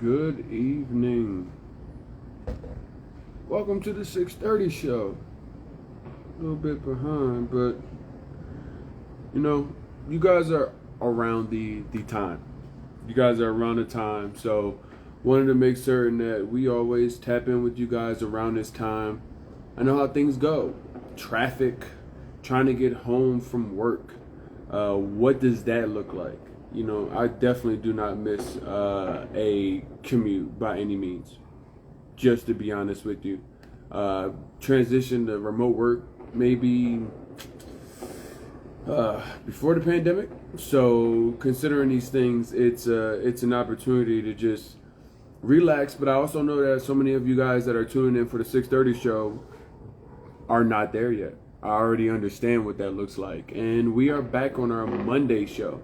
Good evening. Welcome to the 6:30 show. A little bit behind, but you guys are around the time. You guys are around the time, so wanted to make certain that we always tap in with you guys around this time. I know how things go. Traffic, trying to get home from work. What does that look like? I definitely do not miss a commute by any means. Just to be honest with you, transition to remote work maybe before the pandemic. So considering these things, it's an opportunity to just relax. But I also know that so many of you guys that are tuning in for the 6:30 show are not there yet. I already understand what that looks like, and we are back on our Monday show.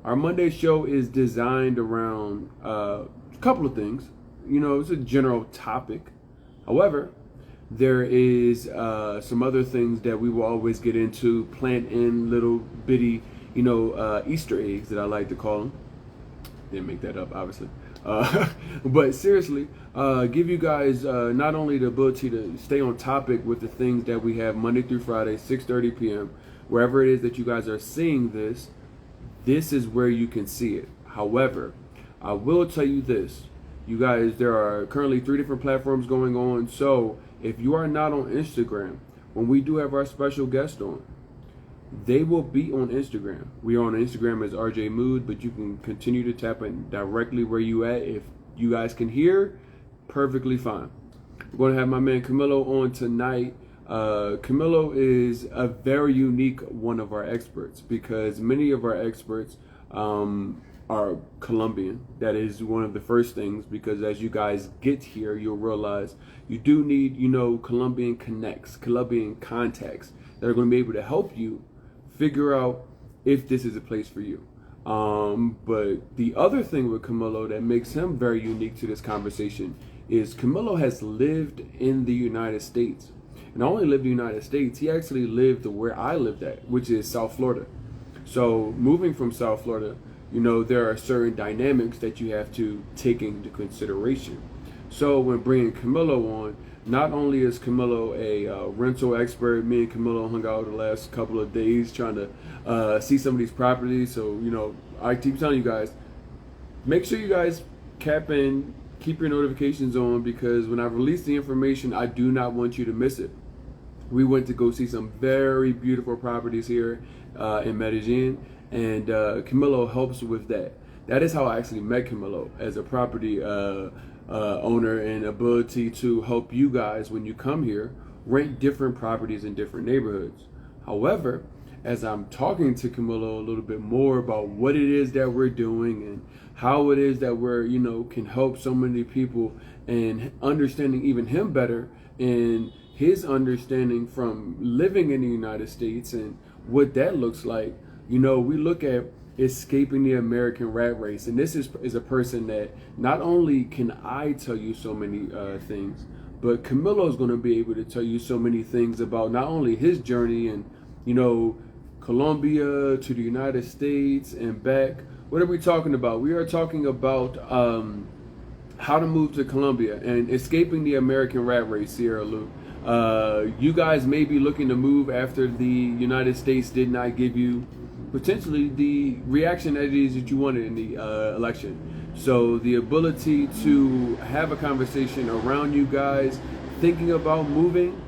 Our Monday show is designed around a couple of things. It's a general topic. However, there is some other things that we will always get into, plant in little bitty, Easter eggs that I like to call them. Didn't make that up, obviously. But seriously, give you guys not only the ability to stay on topic with the things that we have Monday through Friday, 6:30 p.m., wherever it is that you guys are seeing this. This is where you can see it. However, I will tell you this. You guys, there are currently 3 different platforms going on. So if you are not on Instagram, when we do have our special guest on, they will be on Instagram. We are on Instagram as RJ Mood, but you can continue to tap in directly where you at. If you guys can hear, perfectly fine. We're going to have my man Camilo on tonight. Camilo is a very unique one of our experts because many of our experts are Colombian. That is one of the first things, because as you guys get here, you'll realize you do need, Colombian connects, Colombian contacts that are going to be able to help you figure out if this is a place for you. But the other thing with Camilo that makes him very unique to this conversation is Camilo has lived in the United States. And not only lived in the United States, he actually lived where I lived at, which is South Florida. So moving from South Florida, there are certain dynamics that you have to take into consideration. So when bringing Camilo on, not only is Camilo a rental expert, me and Camilo hung out the last couple of days trying to see some of these properties. So, I keep telling you guys, make sure you guys keep your notifications on, because when I release the information, I do not want you to miss it. We went to go see some very beautiful properties here in Medellin, and Camilo helps with that. That is how I actually met Camilo, as a property owner, and ability to help you guys when you come here rent different properties in different neighborhoods. However, as I'm talking to Camilo a little bit more about what it is that we're doing and how it is that we're, can help so many people, and understanding even him better and his understanding from living in the United States and what that looks like, we look at escaping the American rat race. And this is a person that not only can I tell you so many things, but Camilo is going to be able to tell you so many things about not only his journey and, Colombia to the United States and back. What are we talking about? We are talking about how to move to Colombia and escaping the American rat race, Sierra Lou. You guys may be looking to move after the United States did not give you potentially the reaction that it is that you wanted in the election. So the ability to have a conversation around you guys thinking about moving,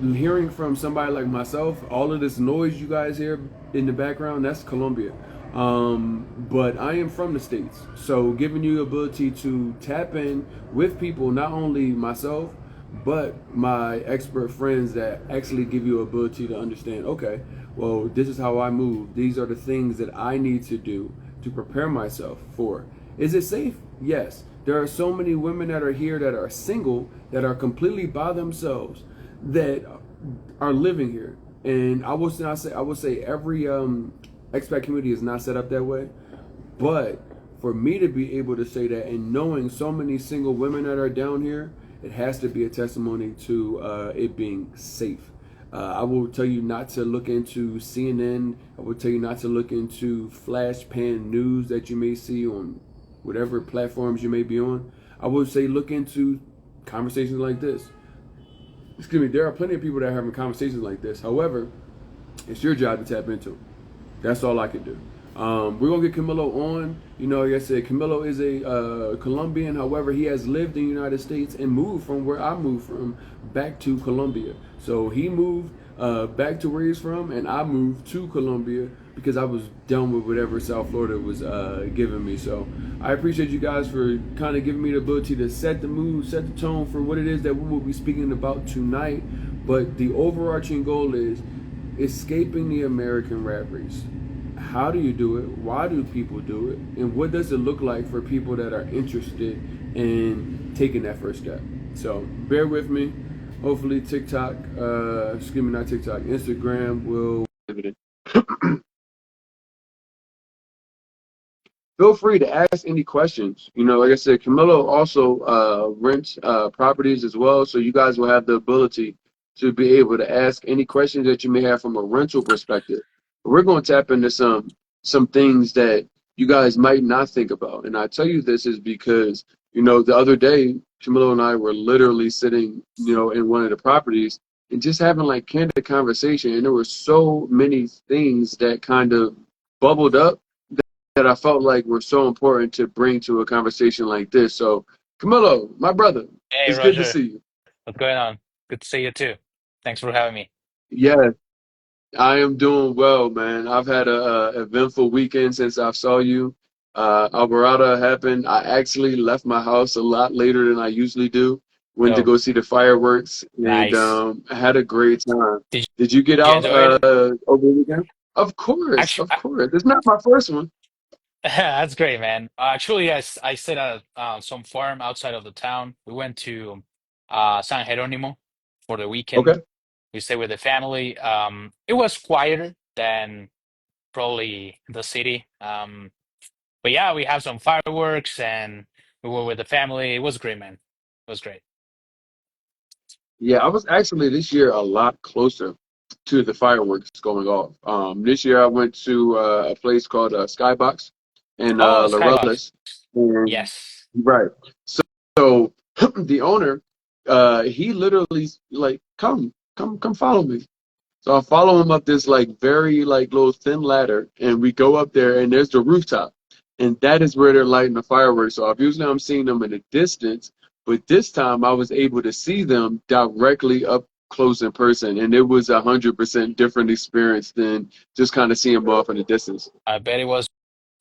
hearing from somebody like myself, all of this noise you guys hear in the background, that's Colombia. But I am from the States. So giving you the ability to tap in with people, not only myself, but my expert friends that actually give you ability to understand, okay, well, this is how I move. These are the things that I need to do to prepare myself for. Is it safe? Yes. There are so many women that are here that are single, that are completely by themselves, that are living here. And I would say every expat community is not set up that way. But for me to be able to say that, and knowing so many single women that are down here, it has to be a testimony to it being safe. I will tell you not to look into CNN. I will tell you not to look into flash pan news that you may see on whatever platforms you may be on, I would say look into conversations like this. Excuse me, there are plenty of people that are having conversations like this. However, it's your job to tap into. That's all I can do. We're gonna get Camilo on. You know, like I said, Camilo is a Colombian. However, he has lived in the United States and moved from where I moved from back to Colombia. So he moved back to where he's from, and I moved to Colombia because I was done with whatever South Florida was giving me. So I appreciate you guys for kind of giving me the ability to set the mood, set the tone for what it is that we will be speaking about tonight. But the overarching goal is escaping the American rat race. How do you do it? Why do people do it? And what does it look like for people that are interested in taking that first step? So bear with me. Hopefully TikTok, excuse me, not TikTok, Instagram will. Feel free to ask any questions. You know, like I said, Camilo also rents properties as well. So you guys will have the ability to be able to ask any questions that you may have from a rental perspective. We're going to tap into some things that you guys might not think about. And I tell you this is because, you know, the other day, Camilo and I were literally sitting, you know, in one of the properties and just having like candid conversation. And there were so many things that kind of bubbled up that I felt like were so important to bring to a conversation like this. So, Camilo, my brother, Hey it's good to Roger, see you. what's going on? Good to see you too. Thanks for having me. Yeah, I am doing well, man. I've had a eventful weekend since I saw you. Alvarado happened. I actually left my house a lot later than I usually do. Went to Oh, go see the fireworks and nice. I had a great time. Did Did you get you out enjoy it? over the weekend? Of course, Actually, of course. It's not my first one. that's great, man. Actually, I stayed at some farm outside of the town. We went to San Jerónimo for the weekend. Okay. We stayed with the family. It was quieter than probably the city. But yeah, we have some fireworks and we were with the family. It was great, man. It was great. Yeah, I was actually this year a lot closer to the fireworks going off. This year I went to a place called Skybox in Oh, Skybox. Laureles. And Yes. right. So the owner, he literally like, come follow me. So I follow him up this like very like little thin ladder, and we go up there, and there's the rooftop, and that is where they're lighting the fireworks off. Usually I'm seeing them in a distance, but this time I was able to see them directly up close in person, and it was 100% different experience than just kind of seeing them off in the distance. I bet it was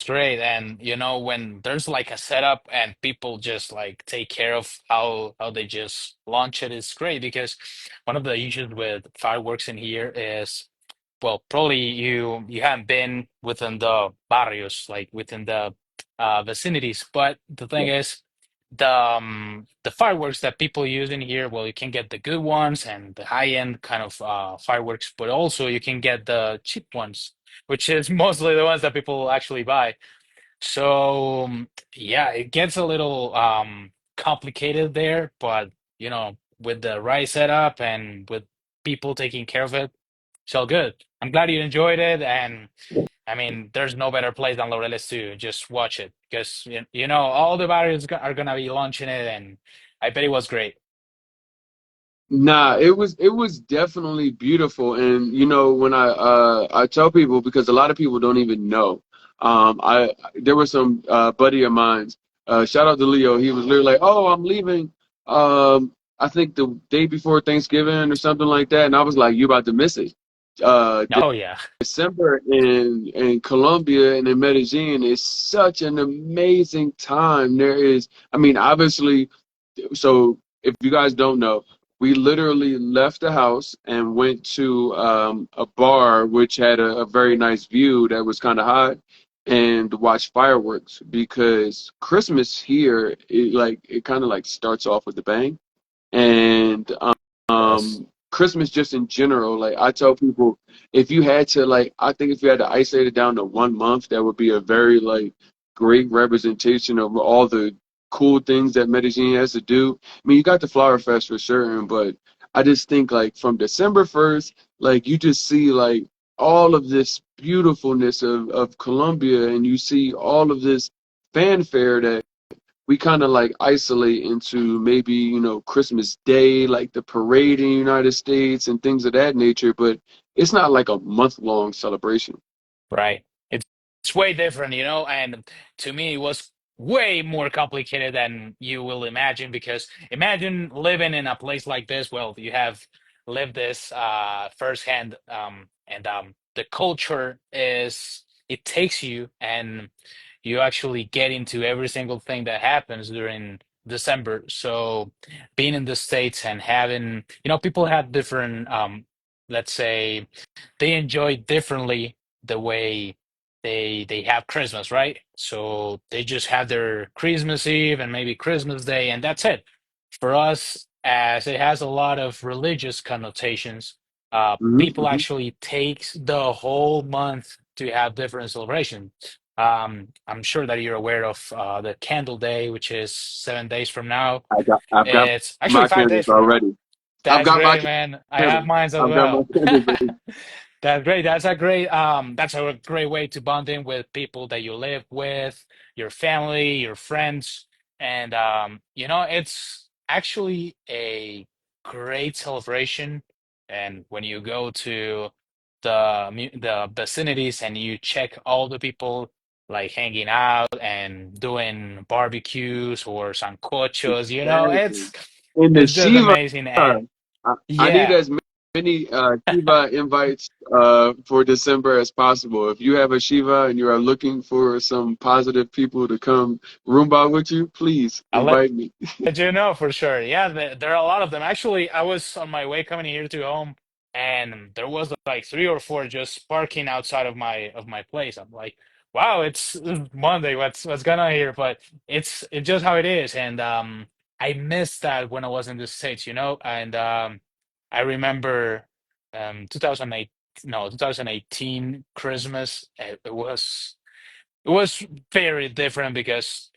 great. And you know, when there's like a setup and people just like take care of how they just launch it is great because one of the issues with fireworks in here is well, probably you haven't been within the barrios, like within the vicinities. But the thing Yeah. is, the fireworks that people use in here, well, you can get the good ones and the high-end kind of fireworks, but also you can get the cheap ones, which is mostly the ones that people actually buy. So yeah, it gets a little complicated there, but you know, with the right setup and with people taking care of it, it's all good. I'm glad you enjoyed it, and I mean, there's no better place than Laureles to just watch it because you know all the barriers are gonna be launching it, and I bet it was great. Nah, it was definitely beautiful, and you know when I tell people because a lot of people don't even know. I there was some buddy of mine's. Shout out to Leo. He was literally like, "Oh, I'm leaving. I think the day before Thanksgiving or something like that," and I was like, "You about to miss it." Uh, Oh yeah, December in Colombia and in Medellin is such an amazing time. There is, I mean, obviously. So if you guys don't know, we literally left the house and went to a bar which had a very nice view that was kind of hot and watched fireworks because Christmas here it kind of like starts off with a bang and yes. Christmas just in general, like I tell people, if you had to like, I think if you had to isolate it down to 1 month, that would be a very like great representation of all the cool things that Medellin has to do. I mean, you got the Flower Fest for certain, but I just think like from December 1st, like you just see like all of this beautifulness of Colombia, and you see all of this fanfare that we kind of like isolate into maybe, Christmas Day, like the parade in the United States and things of that nature, but it's not like a month-long celebration. Right. It's way different, and to me it was way more complicated than you will imagine because imagine living in a place like this. Well, you have lived this firsthand, and the culture is it takes you and you actually get into every single thing that happens during December. So being in the States and having, people have different let's say they enjoy differently the way they have Christmas, right? So they just have their Christmas Eve and maybe Christmas Day, and that's it. For us, as it has a lot of religious connotations, Hmm. people Hmm. actually takes the whole month to have different celebrations. I'm sure that you're aware of the Candle Day, which is 7 days from now. I've got It's actually my 5 days candles from now. already. I've That's got my great, man. I have candles. mine as I've got my well. candles ready. That's great. That's a great way to bond in with people that you live with, your family, your friends, and it's actually a great celebration. And when you go to the vicinities and you check all the people like hanging out and doing barbecues or sancochos, Exactly. it's In the it's just Shiva, amazing. I, And I need yeah. as many Shiva invites for December as possible. If you have a Shiva and you are looking for some positive people to come Roomba with you, please I'll let invite me. you know for sure. Yeah, there are a lot of them. Actually, I was on my way coming here to home, and there was like three or four just parking outside of my place. I'm like, wow, it's Monday. What's going on here? But it's just how it is, and I missed that when I was in the States, and I remember 2008, no, 2018 Christmas. It was very different because.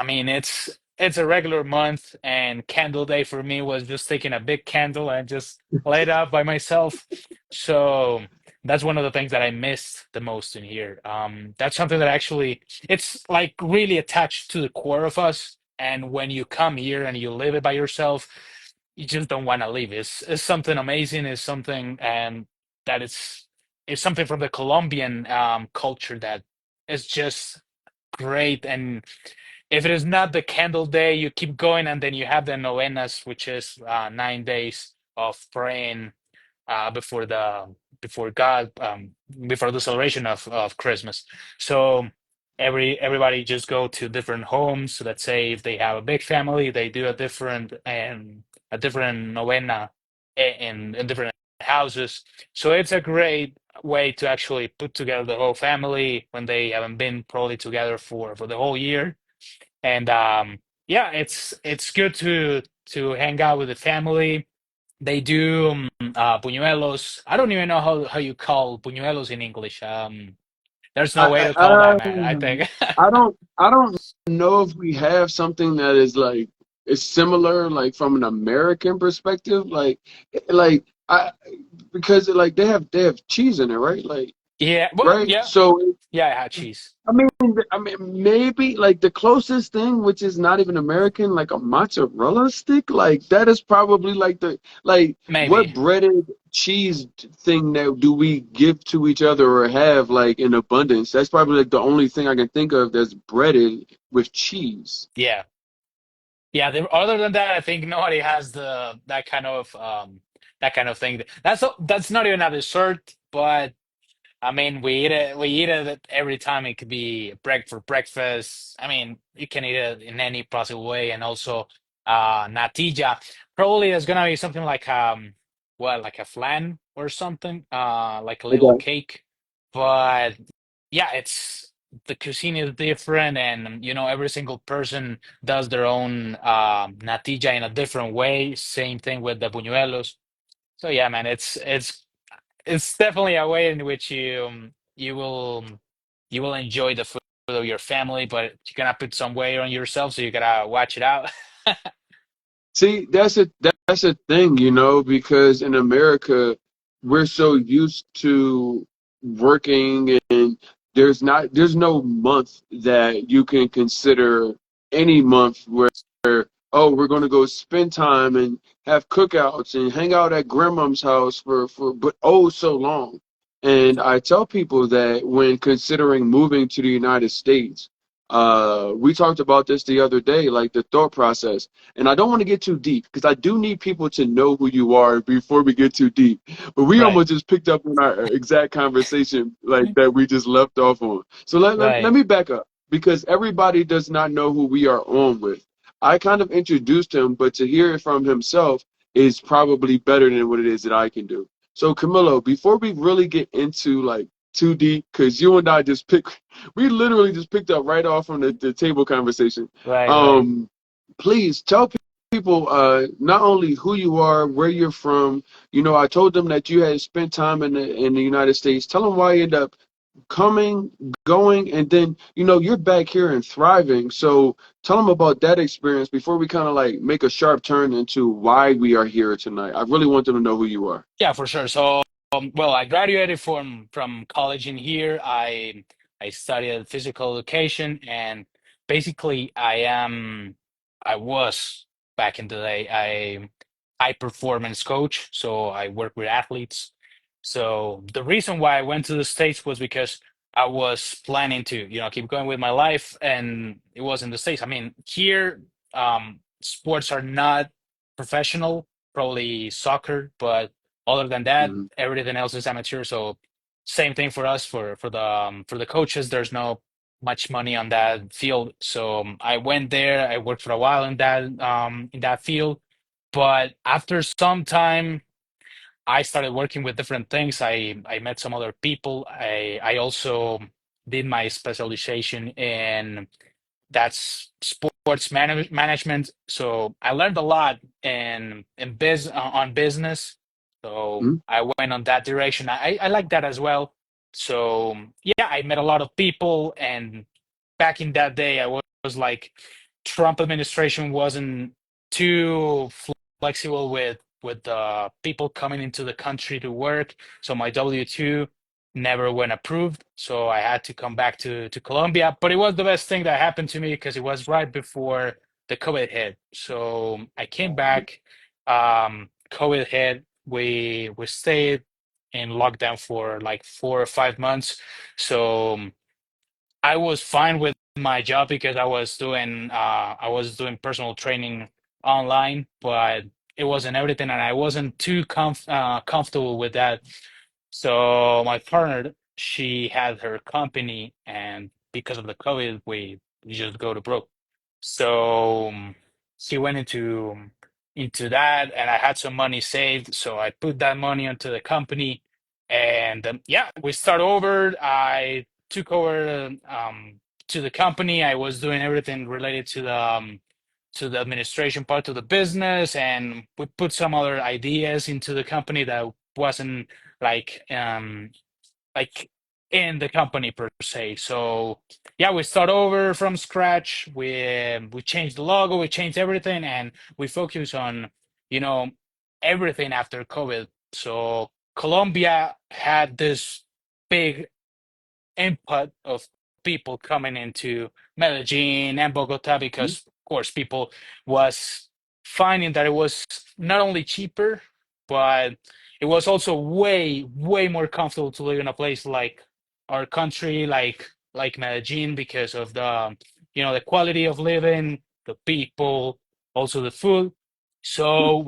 I mean, it's a regular month, and Candle Day for me was just taking a big candle and just light up by myself. So that's one of the things that I missed the most in here. That's something that actually it's like really attached to the core of us. And when you come here and you live it by yourself, you just don't want to leave. It's something amazing. It's something that it's something from the Colombian culture that is just great. And if it is not the candle day, you keep going, and then you have the novenas, which is 9 days of praying before before God, before the celebration of Christmas. So everybody just go to different homes. So let's say if they have a big family, they do a different novena in different houses. So it's a great way to actually put together the whole family when they haven't been probably together for the whole year. And yeah, it's good to hang out with the family. They do buñuelos. I don't even know how you call buñuelos in English. There's no way I, to I, call that, man, I um, think. I don't know if we have something that is like is similar, like from an American perspective, like I because like they have cheese in it, right? Like Yeah, well, right, yeah, so yeah, I had cheese. I mean, maybe like the closest thing, which is not even American, like a mozzarella stick, like that is probably like what Maybe. breaded cheese thing that do we give to each other or have like in abundance? That's probably like the only thing I can think of that's breaded with cheese. Yeah. Yeah, other than that, I think nobody has the that kind of thing. That's not even a dessert, but I mean, we eat it. We eat it every time. It could be for breakfast. I mean, you can eat it in any possible way, and also natilla. Probably there's gonna be something like like a flan or something, like a little Okay. cake. But yeah, the cuisine is different, and every single person does their own natilla in a different way. Same thing with the buñuelos. So yeah, man, it's definitely a way in which you will enjoy the food of your family, but you gotta put some weight on yourself, so you gotta watch it out. See, that's a thing, because in America we're so used to working and there's no month that you can consider any month where, oh, we're going to go spend time and have cookouts and hang out at grandmom's house for but oh so long. And I tell people that when considering moving to the United States, we talked about this the other day, like the thought process. And I don't want to get too deep because I do need people to know who you are before we get too deep. But we Right. almost just picked up on our exact conversation like that we just left off on. So let Right. me back up because everybody does not know who we are on with. I kind of introduced him, but to hear it from himself is probably better than what it is that I can do. So Camilo, before we really get into like too deep, because you and I just we literally just picked up right off from the table conversation. Right. Right. Um, please tell people not only who you are, where you're from. You know, I told them that you had spent time in the United States. Tell them why you end up coming, going, and then you're back here and thriving. So tell them about that experience before we kind of like make a sharp turn into why we are here tonight. I really want them to know who you are. Yeah, for sure. So, well, I graduated from college in here. I studied physical education, and basically, I was back in the day a high performance coach. So I work with athletes. So the reason why I went to the States was because I was planning to, keep going with my life, and it was in the States. I mean, here, sports are not professional, probably soccer, but other than that, Mm-hmm. everything else is amateur. So same thing for us for the coaches. There's no much money on that field. So I went there. I worked for a while in that field, but after some time, I started working with different things. I met some other people. I also did my specialization in that's sports management. So I learned a lot on business. So I went on that direction. I like that as well. So yeah, I met a lot of people, and back in that day, I was like, Trump administration wasn't too flexible with people coming into the country to work. So my W-2 never went approved, so I had to come back to Colombia. But it was the best thing that happened to me because it was right before the COVID hit. So I came back. COVID hit. We stayed in lockdown for like 4 or 5 months. So I was fine with my job because I was doing personal training online, but it wasn't everything, and I wasn't too comfortable with that. So my partner, she had her company, and because of the COVID, we just go to broke. So she went into that, and I had some money saved, so I put that money into the company, and yeah, we start over. I took over to the company. I was doing everything related to the administration part of the business, and we put some other ideas into the company that wasn't like like in the company per se. So yeah, we start over from scratch. We changed the logo, we changed everything, and we focus on you know everything after COVID. So Colombia had this big input of people coming into Medellin and Bogota because, of course, people was finding that it was not only cheaper, but it was also way, way more comfortable to live in a place like our country, like Medellin, because of the quality of living, the people, also the food. So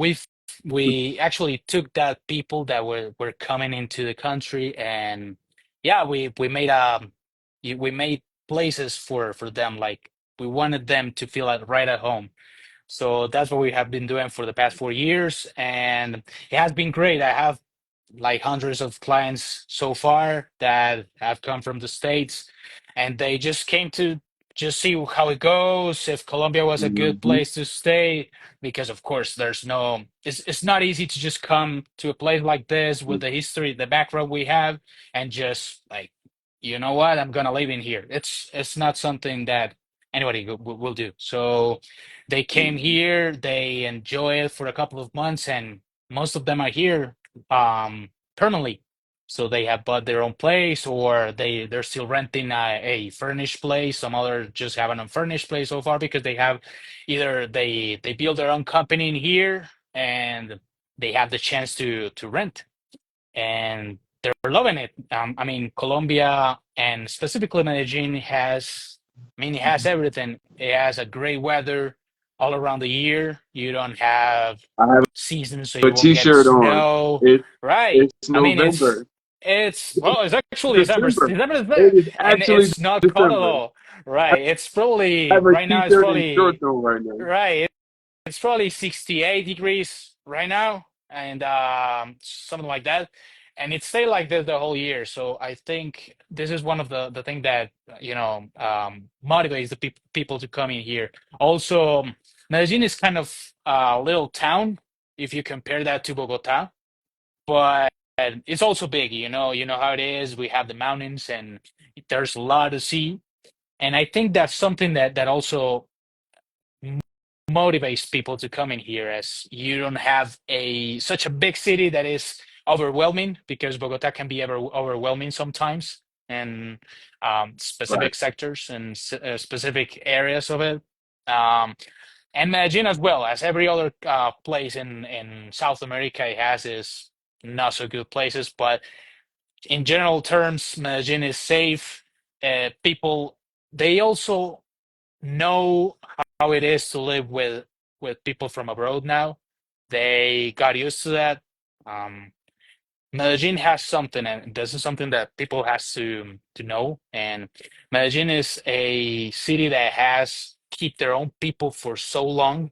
we actually took that people that were coming into the country, and yeah, we made places for them. Like, we wanted them to feel right at home. So that's what we have been doing for the past 4 years, and it has been great. I have like hundreds of clients so far that have come from the States, and they just came to just see how it goes, if Colombia was a good Mm-hmm. place to stay, because of course it's not easy to just come to a place like this with the history, the background we have, and just like, you know what, I'm gonna live in here. It's not something that anybody will do. So they came here, they enjoy it for a couple of months, and most of them are here permanently. so they have bought their own place, or they're still renting a furnished place. Some other just have an unfurnished place so far because they have either they build their own company in here and they have the chance to rent, and they're loving it. I mean, Colombia and specifically Medellin has, I mean, it has everything. It has a great weather all around the year. You don't have I have seasons, so a you won't get T-shirt on. snow. It Right. it's I mean, November. it's well, it's actually December. December. December is there, It is and actually it's not cold at December. all. Right. It's I probably have a right now. It's T-shirt and shorts probably on right now. right. It's probably 68 degrees right now, and something like that. And it stayed like this the whole year. So I think this is one of the thing that motivates the people to come in here. Also, Medellin is kind of a little town if you compare that to Bogota, but it's also big. You know how it is. We have the mountains, and there's a lot to see. And I think that's something that also motivates people to come in here, as you don't have a such a big city that is overwhelming, because Bogota can be ever overwhelming sometimes, and Right. specific sectors and specific areas of it. Um, and Medellin as well, as every other place in South America, it has its not so good places, but in general terms, Medellin is safe. People, they also know how it is to live with people from abroad now. They got used to that. Um, Medellin has something, and this is something that people has to know. And Medellin is a city that has keep their own people for so long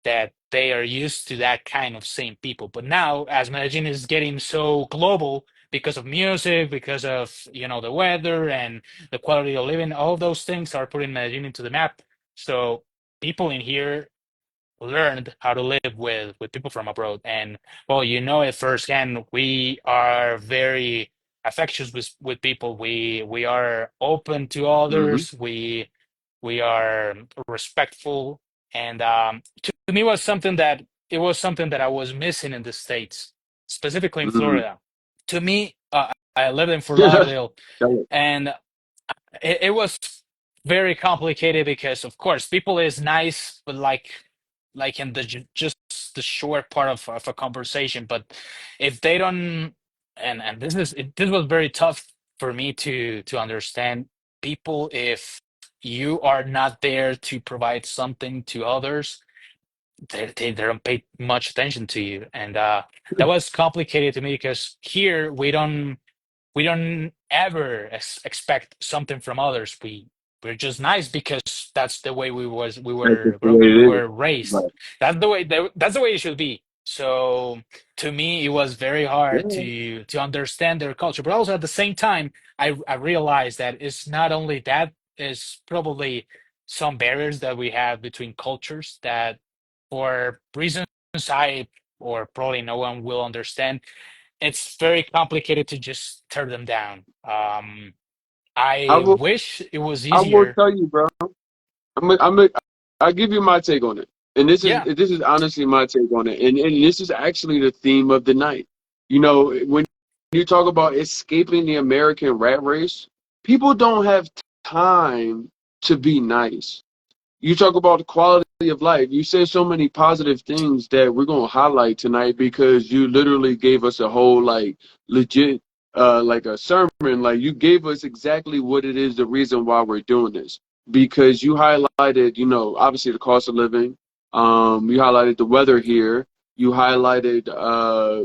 that they are used to that kind of same people. But now, as Medellin is getting so global because of music, because of the weather and the quality of living, all of those things are putting Medellin into the map. So people in here learned how to live with people from abroad, and well, it firsthand. We are very affectionate with people. We are open to Mm-hmm. others. We are respectful, and to me was something that it was something that I was missing in the States, specifically in Mm-hmm. Florida. To me, I lived in Fort Lauderdale, and it was very complicated because of course people is nice, but like in the just the short part of a conversation. But if they don't, and this was very tough for me to understand people. If you are not there to provide something to others, they don't pay much attention to you, and that was complicated to me because here we don't ever expect something from others. We're just nice because that's the way That's just the way we it is. were raised. Right. That's the way it should be. So to me, it was very hard Yeah. to understand their culture, but also at the same time, I realized that it's not only that, it's probably some barriers that we have between cultures that, for reasons I or probably no one will understand, it's very complicated to just tear them down. I I will. wish it was I will easier. tell you, bro. I'll give you my take on it. And Yeah, this is honestly my take on it. And this is actually the theme of the night. When you talk about escaping the American rat race, people don't have time to be nice. You talk about the quality of life. You said so many positive things that we're gonna highlight tonight because you literally gave us a whole like legit like a sermon. Like you gave us exactly what it is, the reason why we're doing this. Because you highlighted, obviously the cost of living. You highlighted the weather here. You highlighted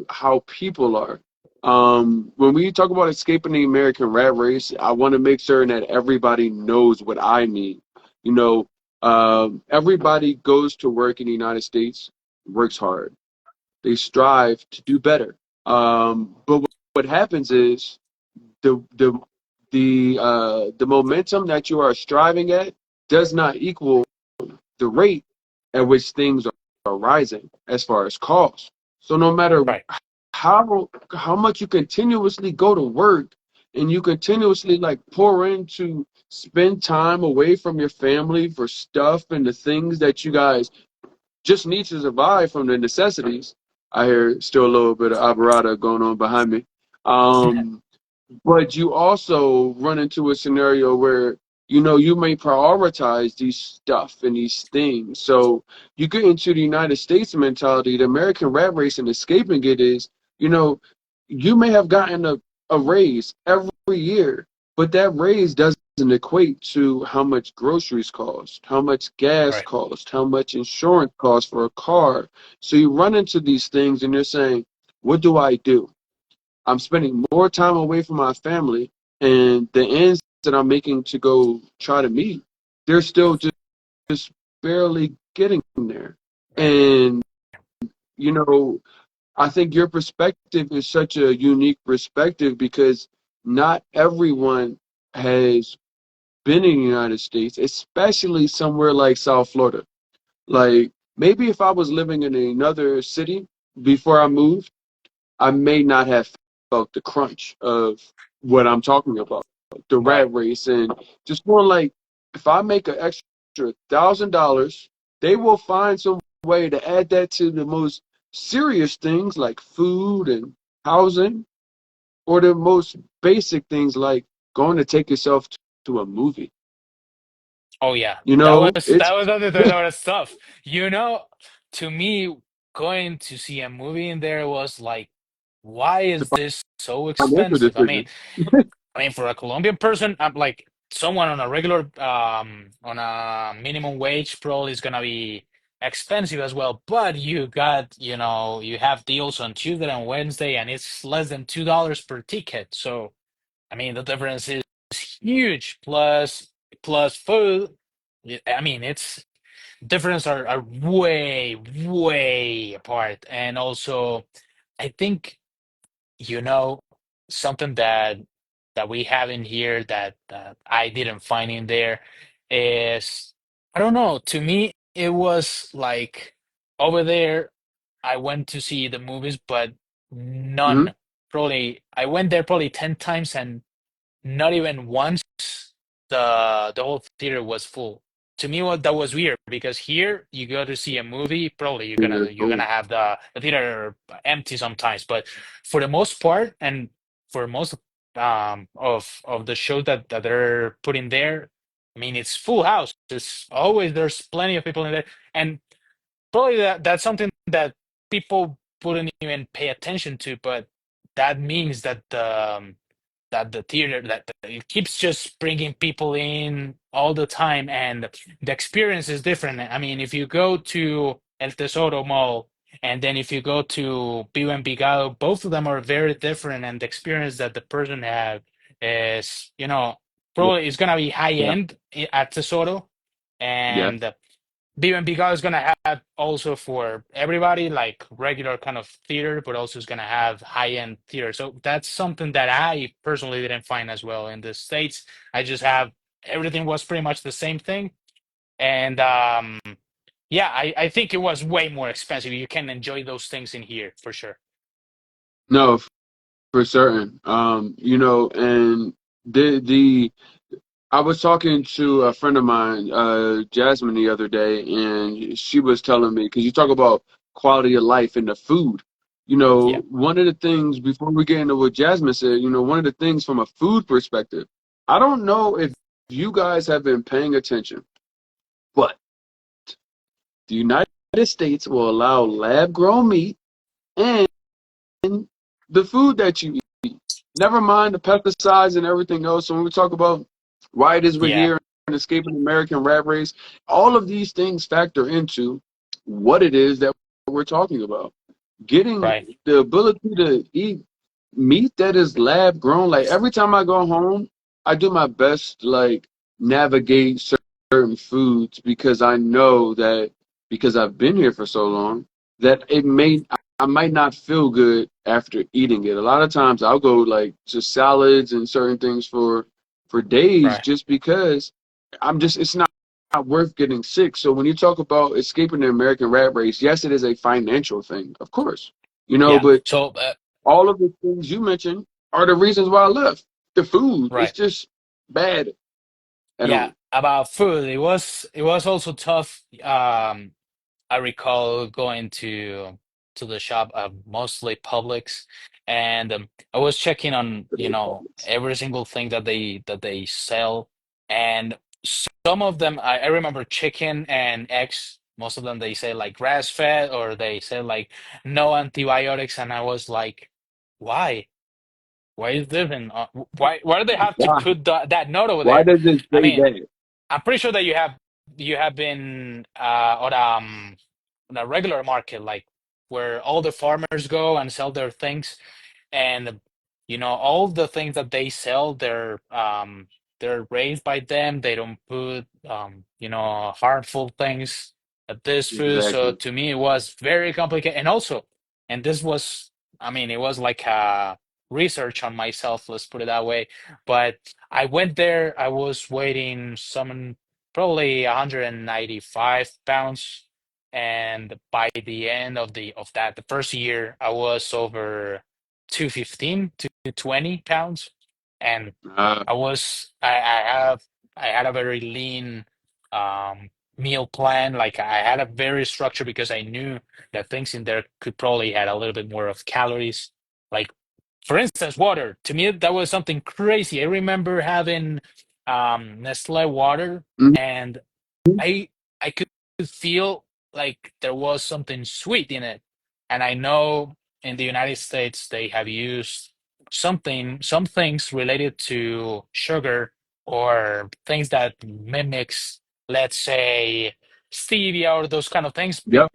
how people are. When we talk about escaping the American rat race, I want to make sure that everybody knows what I mean. You know, everybody goes to work in the United States, works hard. They strive to do better. But what happens is the the the momentum that you are striving at does not equal the rate at which things are rising as far as cost. So no matter right. how much you continuously go to work and you continuously like pour into spend time away from your family for stuff and the things that you guys just need to survive from the necessities. I hear still a little bit of operato going on behind me. Um, but you also run into a scenario where, you may prioritize these stuff and these things. So you get into the United States mentality, the American rat race and escaping it is, you know, you may have gotten a raise every year, but that raise doesn't equate to how much groceries cost, how much gas Right. cost, how much insurance costs for a car. So you run into these things and you're saying, what do I do? I'm spending more time away from my family, and the ends that I'm making to go try to meet, they're still just barely getting there. Right. And, you know, I think your perspective is such a unique perspective because not everyone has been in the United States, especially somewhere like South Florida. Like, maybe if I was living in another city before I moved, I may not have felt the crunch of what I'm talking about, the Right. rat race, and just more like if I make an extra $1,000, they will find some way to add that to the most serious things like food and housing, or the most basic things like going to take yourself to a movie. Oh yeah, It's that was other that was tough. You know, to me, going to see a movie in there was like, why a is this so financial expensive? decision. I mean, for a Colombian person, I'm like someone on a regular, on a minimum wage, probably is gonna be expensive as well. But you got, you have deals on Tuesday and Wednesday, and it's less than $2 per ticket. So, I mean, the difference is huge. Plus food. I mean, it's difference are way, way apart. And also, I think, you know, something that we have in here that I didn't find in there is, I don't know, to me it was like over there I went to see the movies, but Mhm. none. Probably I went there probably 10 times and not even once the whole theater was full. To me, what that was weird because here you go to see a movie, probably Yeah, you're cool. gonna have the theater empty sometimes, but for the most part, and for most of the shows that they're putting there, I mean it's full house. There's plenty of people in there, and probably that's something that people wouldn't even pay attention to, but that means that the theater that it keeps just bringing people in all the time, and the experience is different. I mean, if you go to El Tesoro Mall and then if you go to Vivo Envigado, both of them are very different, and the experience that the person have is, Yeah, probably is gonna be high yeah, end at Tesoro, yeah. and B&B is gonna have also for everybody like regular kind of theater, but also is gonna have high-end theater. So that's something that I personally didn't find as well in the States. I just have everything was pretty much the same thing. And yeah, I think it was way more expensive. You can enjoy those things in here for sure. No, for certain. And the I was talking to a friend of mine, Jasmine, the other day, and she was telling me because you talk about quality of life and the food. Yeah, One of the things before we get into what Jasmine said, one of the things from a food perspective, I don't know if you guys have been paying attention, but the United States will allow lab-grown meat and the food that you eat. Never mind the pesticides and everything else. So when we talk about why it is we're yeah, here and escaping the American rat race, all of these things factor into what it is that we're talking about. Getting right. the ability to eat meat that is lab grown. Like every time I go home, I do my best to like navigate certain foods because I know that because I've been here for so long that I might not feel good after eating it. A lot of times I'll go like to salads and certain things for days Right. just because it's not worth getting sick. So when you talk about escaping the American rat race, yes, it is a financial thing, of course. Yeah. But So all of the things you mentioned are the reasons why I left. The food, it's right. just bad at Yeah. home. About food, it was also tough. I recall going to to the shop, mostly Publix, and I was checking on, every single thing that they sell, and some of them I remember chicken and eggs. Most of them they say like grass fed or they say like no antibiotics, and I was like, why? Why is this? And why do they have to Why? put that note over Why there? does it I say mean, that? I'm pretty sure that you have been on a regular market, like where all the farmers go and sell their things, and all the things that they sell, they're raised by them. They don't put harmful things at this food. So Exactly. to me, it was very complicated, and also, and this was, I mean, it was like a research on myself, let's put it that way. But I went there, I was weighing some probably 195 pounds, and by the end of that, the first year, I was over 215 to 20 pounds, and Uh, I had a very lean meal plan. Like I had a very structure because I knew that things in there could probably had a little bit more of calories. Like for instance, water. To me, that was something crazy. I remember having Nestle water, mhm. and I I could feel like there was something sweet in it. And I know in the United States they have used some things related to sugar or things that mimics, let's say, stevia or those kind of things Yep.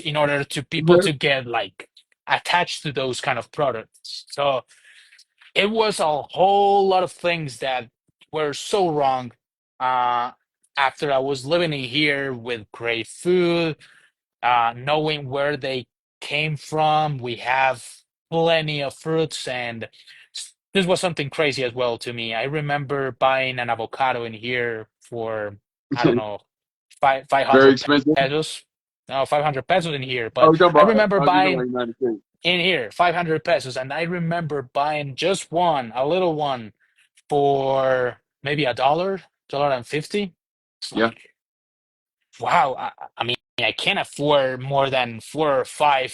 in order to people Okay. to get like attached to those kind of products. So it was a whole lot of things that were so wrong. Uh, After I was living in here with great food, knowing where they came from, we have plenty of fruits, and this was something crazy as well to me. I remember buying an avocado in here for, I don't know, five Very hundred expensive. pesos. No, 500 pesos in here, Oh, but you're talking I about, remember you're talking about buying United States. in here 500 pesos, and I remember buying just one, a little one, for maybe $1, and 50. It's Yeah. like, wow. I mean, I can't afford more than four or five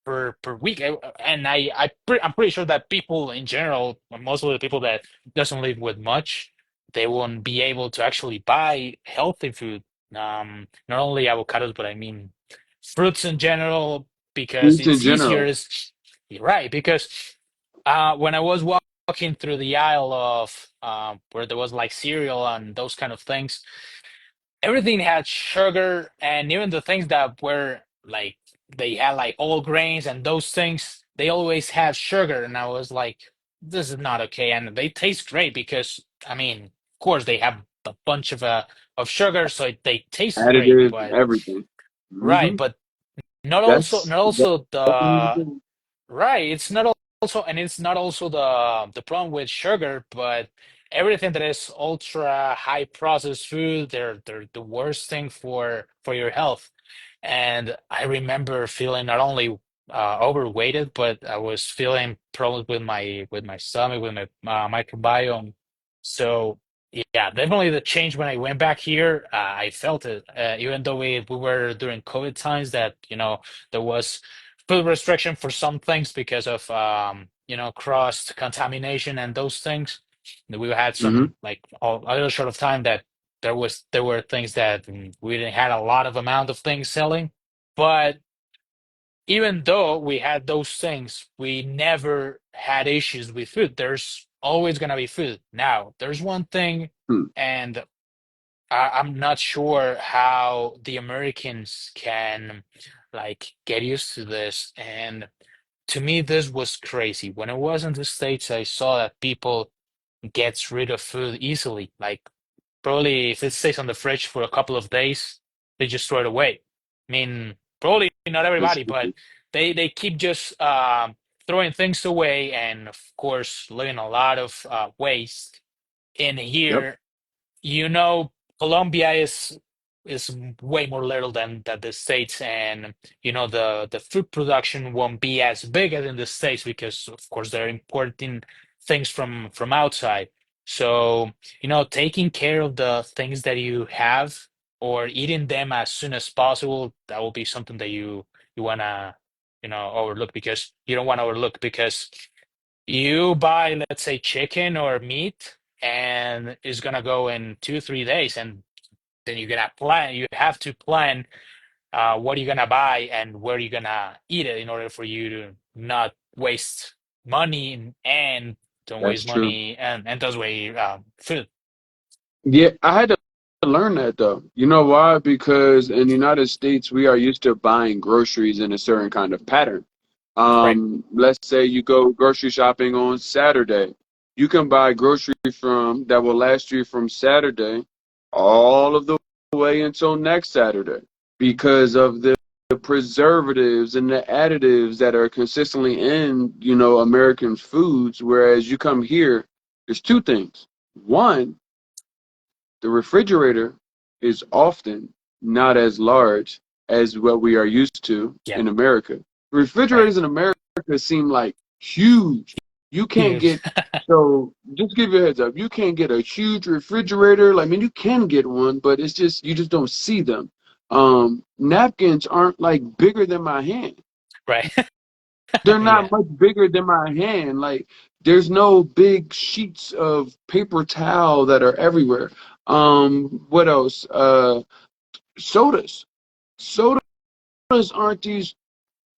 per week. And I'm pretty sure that people in general, most of the people that doesn't live with much, they won't be able to actually buy healthy food. Not only avocados, but I mean fruits in general, because Fruits in it's easier. general. Is right, because when I was walking through the aisle of where there was like cereal and those kind of things, everything had sugar, and even the things that were like they had like all grains and those things, they always had sugar, and I was like, this is not okay. And they taste great because, I mean, of course they have a bunch of sugar, so they taste great, Additives, but everything. right, Hmm. but That's not that's also the the thing. right. It's not also, and it's not also the problem with sugar, but everything that is ultra high processed food, they're the worst thing for your health. And I remember feeling not only overweighted, but I was feeling problems with my stomach, with my microbiome. So yeah, definitely the change when I went back here, I felt it. Even though we were during COVID times, that there was food restriction for some things because of cross contamination and those things. We had Hmm. some like a little short of time that there were things that we didn't had a lot of amount of things selling, but even though we had those things, we never had issues with food. There's always gonna be food. Now, there's one thing, Hmm. and I'm not sure how the Americans can like get used to this. And to me, this was crazy. When I was in the States, I saw that people gets rid of food easily. Like probably if it stays on the fridge for a couple of days, they just throw it away. I mean, probably not everybody, but they keep just throwing things away, and of course, leaving a lot of waste in Yep. here. you know Colombia is way more little than the States, and the food production won't be as big as in the States because of course they're importing things from outside. So taking care of the things that you have or eating them as soon as possible, that will be something that you wanna overlook, because you don't want to overlook, because you buy, let's say, chicken or meat, and it's gonna go in 2, 3 days, and then you have to plan what you're gonna buy and where you're gonna eat it in order for you to not waste money, and don't That's waste true. money, and thus way food. Yeah, I had to learn that though. You know why? Because in the United States, we are used to buying groceries in a certain kind of pattern. Right. Let's say you go grocery shopping on Saturday. You can buy grocery from that will last you from Saturday all of the way until next Saturday because of the preservatives and the additives that are consistently in, American foods. Whereas you come here, there's two things. One, the refrigerator is often not as large as what we are used to Yeah. in America. Right. Refrigerators in America seem like huge. You can't Huge. get, so just give you a heads up, you can't get a huge refrigerator. Like, I mean, you can get one, but it's just, you just don't see them. Napkins aren't like bigger than my hand. Right. They're Yeah. not much bigger than my hand. Like there's no big sheets of paper towel that are everywhere. What else? Sodas. Sodas aren't these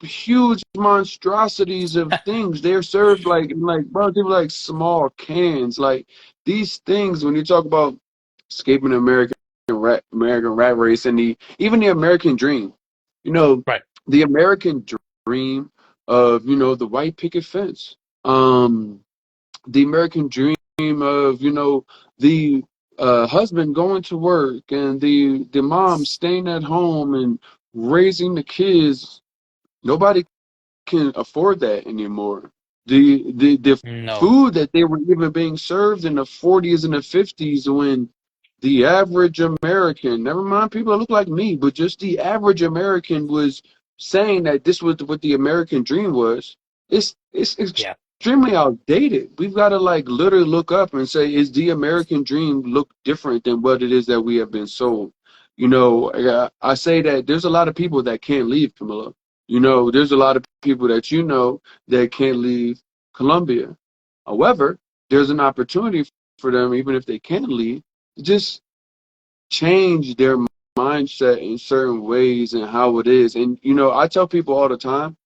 huge monstrosities of things. They're served like relatively like small cans. Like these things, when you talk about escaping the American rat race and even the American dream, you know, Right. the American dream of the white picket fence, the American dream of the husband going to work and the mom staying at home and raising the kids. Nobody can afford that anymore. The No. food that they were even being served in the 40s and the 50s, when the average American, never mind people that look like me, but just the average American was saying that this was what the American dream was. It's Yeah. extremely outdated. We've got to like literally look up and say, is the American dream look different than what it is that we have been sold? I say that there's a lot of people that can't leave, Camilo. There's a lot of people that that can't leave Colombia. However, there's an opportunity for them, even if they can't leave, to just change their mindset in certain ways and how it is. And I tell people all the time,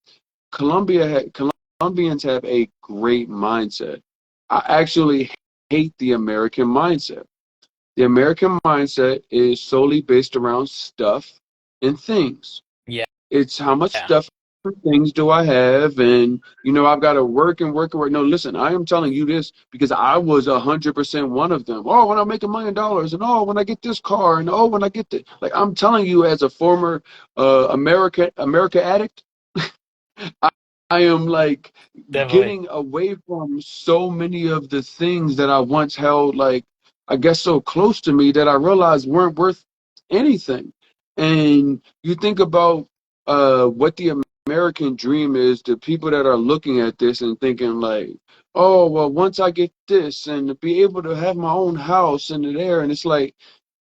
Colombians have a great mindset. I actually hate the American mindset. The American mindset is solely based around stuff and things. Yeah. It's how much Yeah. stuff and things do I have, and I've got to work and work and work. No, listen, I am telling you this because I was 100% one of them. Oh, when I make $1 million, and oh, when I get this car, and oh, when I get the like, I'm telling you, as a former America addict, I, I am like Definitely. getting away from so many of the things that I once held, like, I guess, so close to me that I realized weren't worth anything. And you think about what the American dream is to people that are looking at this and thinking like, oh, well, once I get this and to be able to have my own house and there, and it's like,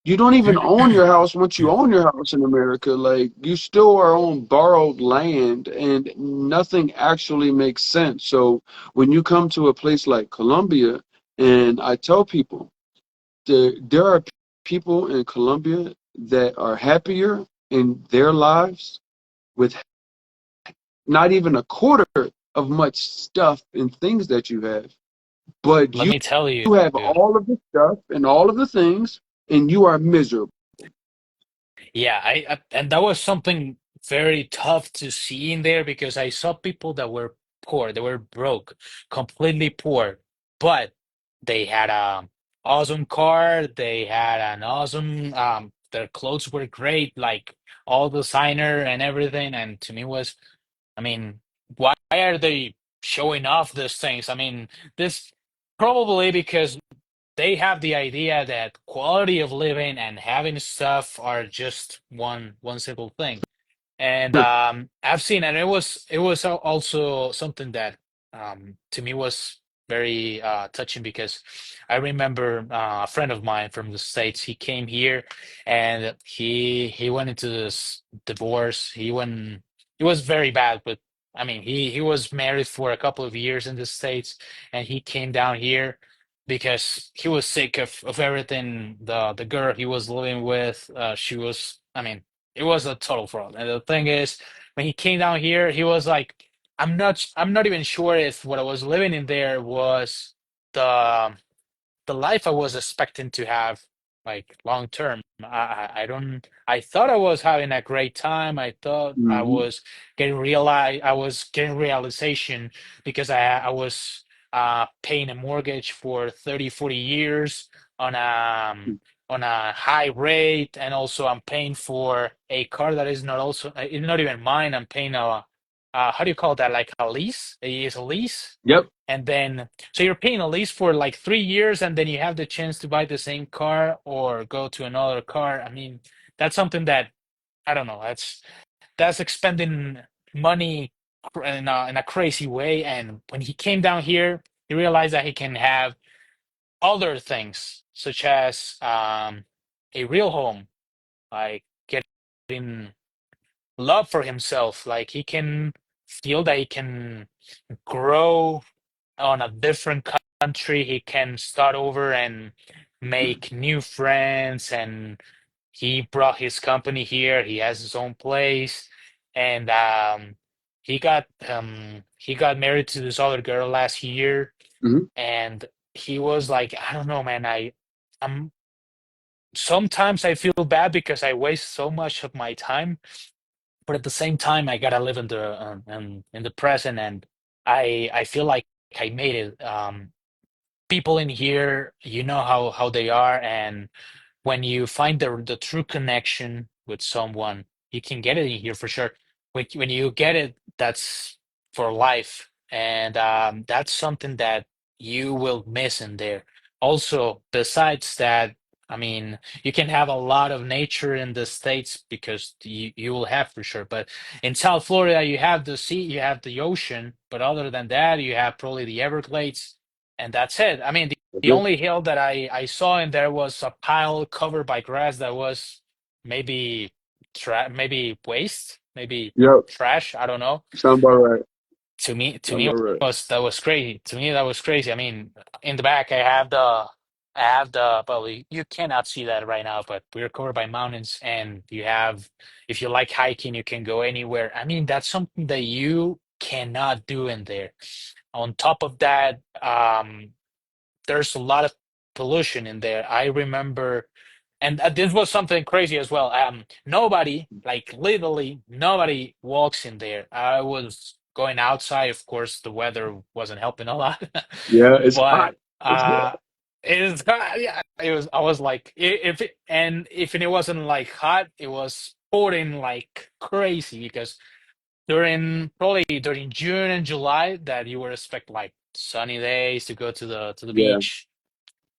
you don't even own your house once you own your house in America. Like you still are on borrowed land and nothing actually makes sense. So when you come to a place like Colombia, and I tell people there are people in Colombia that are happier in their lives with not even a quarter of much stuff and things that you have. But Let you me tell you. have all of the stuff and all of the things and you are miserable. Yeah, and that was something very tough to see in there, because I saw people that were poor, they were broke, completely poor, but they had a awesome car, they had an awesome their clothes were great, like all designer and everything, and to me was, I mean, why are they showing off these things? I mean, this probably because they have the idea that quality of living and having stuff are just one simple thing. And I've seen, and it was also something that to me was very touching, because I remember a friend of mine from the States. He came here, and he went into this divorce. He was very bad with I mean, he was married for a couple of years in the States, and he came down here because he was sick of everything. The girl he was living with, she was, I mean, it was a total fraud. And the thing is, when he came down here, he was like, I'm not even sure if what I was living in there was the the life I was expecting to have like long term. I don't I thought I was having a great time. I thought Hmm. I was getting realization because I was paying a mortgage for 30, 40 years on on a high rate, and also I'm paying for a car that is not also it's not even mine. I'm paying a how do you call that, like a lease? It is a lease. Yep. And then, so you're paying a lease for like 3 years, and then you have the chance to buy the same car or go to another car. I mean, that's something that I don't know. That's expending money in a crazy way. And when he came down here, he realized that he can have other things, such as a real home, like getting love for himself. Like he can feel that he can grow on a different country. He can start over and make new friends. And he brought his company here. He has his own place, and he got married to this other girl last year. Hmm. And he was like, I don't know, man. I'm sometimes I feel bad because I waste so much of my time, but at the same time, I gotta live in the present, and I feel like I made it. People in here, you know how they are, and when you find the true connection with someone, you can get it in here for sure. When you get it, that's for life, and that's something that you will miss in there. Also, besides that, I mean, you can have a lot of nature in the States because you will have for sure. But in South Florida, you have the sea, you have the ocean, but other than that, you have probably the Everglades, and that's it. I mean, That's the it. only hill that I saw in there was a pile covered by grass that was maybe maybe waste, maybe Yep. trash. I don't know. Sound about right. To Sound me about right. was that was crazy. To me that was crazy. I mean, in the back I have the well, you cannot see that right now, but we're covered by mountains, and you have, if you like hiking, you can go anywhere. I mean, that's something that you cannot do in there. On top of that, there's a lot of pollution in there. I remember, and this was something crazy as well. Nobody, like literally nobody walks in there. I was going outside. Of course, the weather wasn't helping a lot, Yeah, it's hot. but It's hot. it's yeah, it was. I was like, if it, and if it wasn't like hot, it was pouring like crazy because during June and July that you would expect like sunny days to go to the Yeah. beach,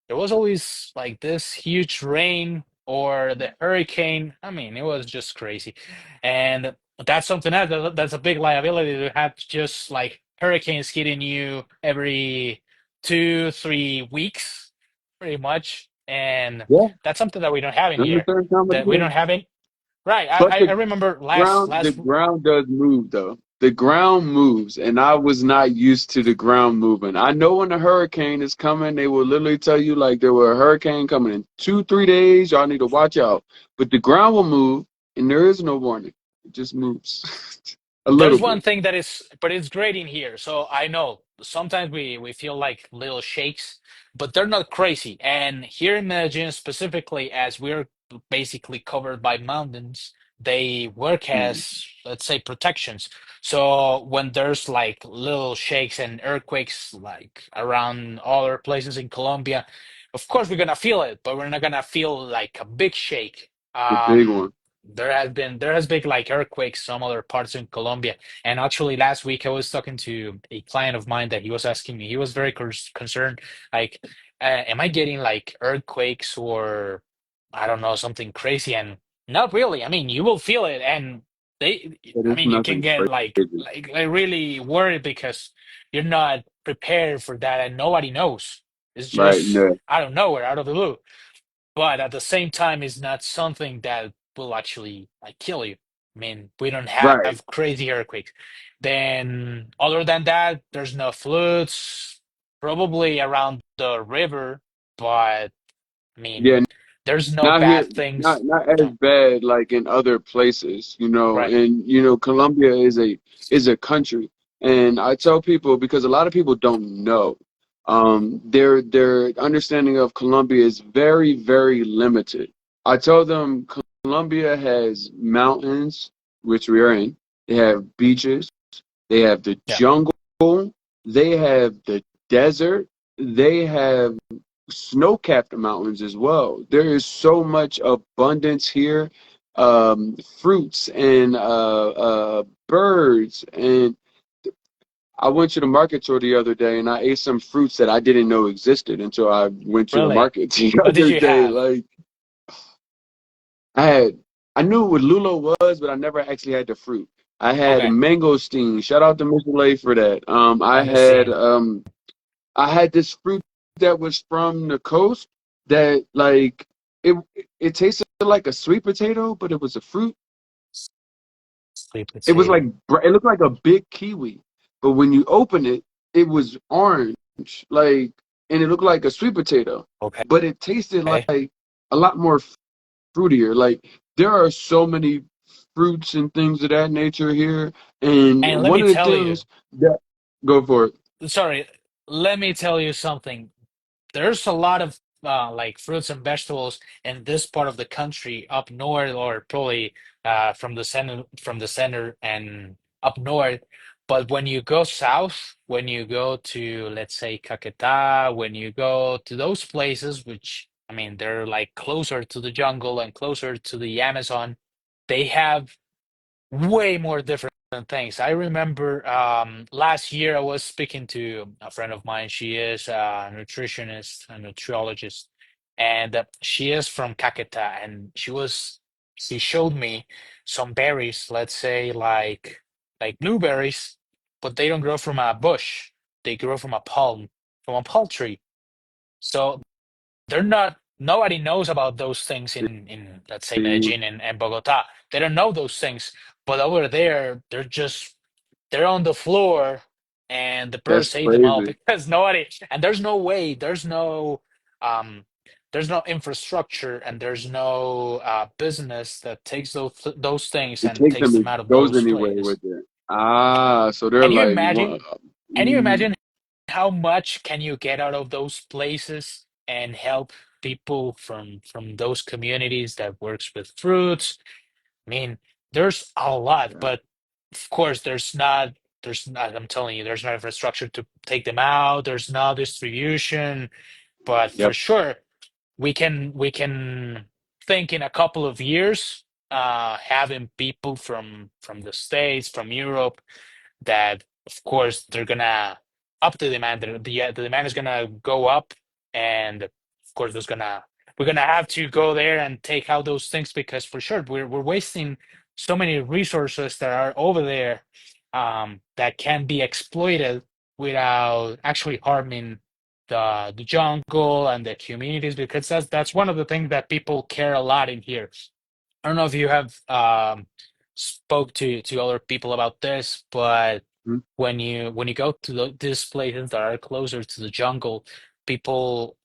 there was always like this huge rain or the hurricane. I mean, it was just crazy. And that's something else that's a big liability to have just like hurricanes hitting you every 2, 3 weeks, pretty much. And Yeah. that's something that we don't have in That's the here. third time of That the we year. don't have it. Right. But I remember the last ground does move though. The ground moves, and I was not used to the ground moving. I know when a hurricane is coming, they will literally tell you like there were a hurricane coming in 2, 3 days. Y'all need to watch out. But the ground will move, and there is no warning. It just moves a little There's one bit. thing that is, but it's great in here. So I know sometimes we feel like little shakes, but they're not crazy. And here in Medellin specifically, as we're basically covered by mountains, they work Mhm. as, let's say, protections. So when there's like little shakes and earthquakes like around other places in Colombia, of course we're gonna feel it, but we're not gonna feel like a big shake. The big one. There has been like earthquakes some other parts in Colombia. And actually last week I was talking to a client of mine that he was asking me, he was very concerned, like, am I getting like earthquakes or I don't know, something crazy? And not really. I mean, you will feel it, and But I it's mean, you can nothing get crazy. like really worried because you're not prepared for that, and nobody knows. It's Right. just No. out of nowhere, out of the blue. But at the same time, it's not something that will actually like kill you. I mean, we don't Right. have crazy earthquakes. Then, other than that, there's no floods, probably around the river, but I mean, Yeah, there's no not here, bad things. not as No, bad like in other places, you know. right. And you know, Colombia is a country, and I tell people because a lot of people don't know, their understanding of Colombia is very, very limited. I tell them Colombia has mountains, which we are in. They have beaches. They have the Yeah, jungle. They have the desert. They have snow-capped mountains as well. There is so much abundance here, fruits and birds. And I went to the market tour the other day, and I ate some fruits that I didn't know existed until I went to the really. market the What did other you day. have? Like I had, I knew what lulo was, but I never actually had the fruit. I had Okay, mangosteen. Shout out to Mr. Lay for that. mangosteen. I had this fruit that was from the coast that like it it tasted like a sweet potato, but it was a fruit. Sweet It was like potato. it looked like a big kiwi, but when you open it, it was orange, like, and it looked like a sweet potato, Okay. but it tasted like a lot more fruitier. Like there are so many fruits and things of that nature here, and And let one me of the tell you, things that go for it. sorry, let me tell you something. There's a lot of like fruits and vegetables in this part of the country up north, or probably from the center and up north. But when you go south, when you go to, let's say, Caquetá, when you go to those places, which I mean they're like closer to the jungle and closer to the Amazon, they have way more different things. I remember last year I was speaking to a friend of mine. She is a nutritionist, a nutriologist, and she is from Caquetá, and she showed me some berries, let's say like blueberries, but they don't grow from a bush. They grow from a palm tree. So they're not, nobody knows about those things in let's say Medellin and Bogota. They don't know those things. But over there, they're on the floor and the That's birds ate them all crazy. because nobody, and there's no way, um there's no infrastructure, and there's no business that takes those things It and takes takes them them and out of goes those anywhere places. with it. Ah, so they're Can you like one. imagine? Can you imagine how much can you get out of those places and help people from those communities that works with fruits? I mean, there's a lot, but of course there's not, I'm telling you, there's no infrastructure to take them out, there's no distribution, but for Yep. sure we can think in a couple of years having people from the States, from Europe, that of course they're gonna up the demand. The demand is gonna go up, and of course we're gonna have to go there and take out those things, because for sure we're wasting so many resources that are over there, that can be exploited without actually harming the jungle and the communities, because that's one of the things that people care a lot in here. I don't know if you have spoke to other people about this, but Mhm. when you go to these places that are closer to the jungle, people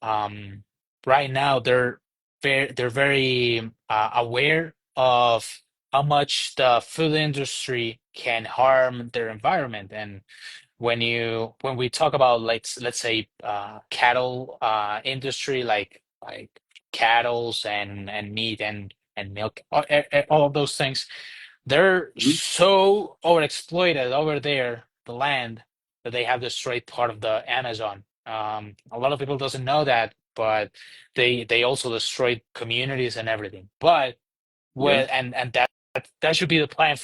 right now they're very aware of how much the food industry can harm their environment. And when we talk about, let's say, cattle industry, like cattles and meat and milk, all of those things, they're Mhm. so overexploited over there, the land, that they have destroyed part of the Amazon. A lot of people doesn't know that, but they also destroyed communities and everything. But Yeah. well, and that should be the plan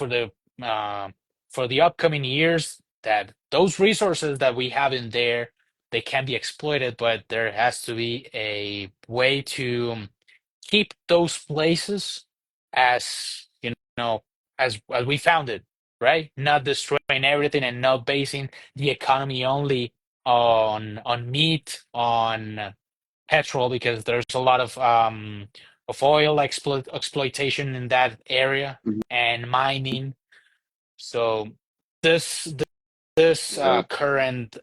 um for the upcoming years, that those resources that we have in there, they can be exploited, but there has to be a way to keep those places as as we found it, right? Not destroying everything and not basing the economy only on meat, on petrol, because there's a lot of of oil exploitation in that area Mhm. and mining. So this this Yeah. current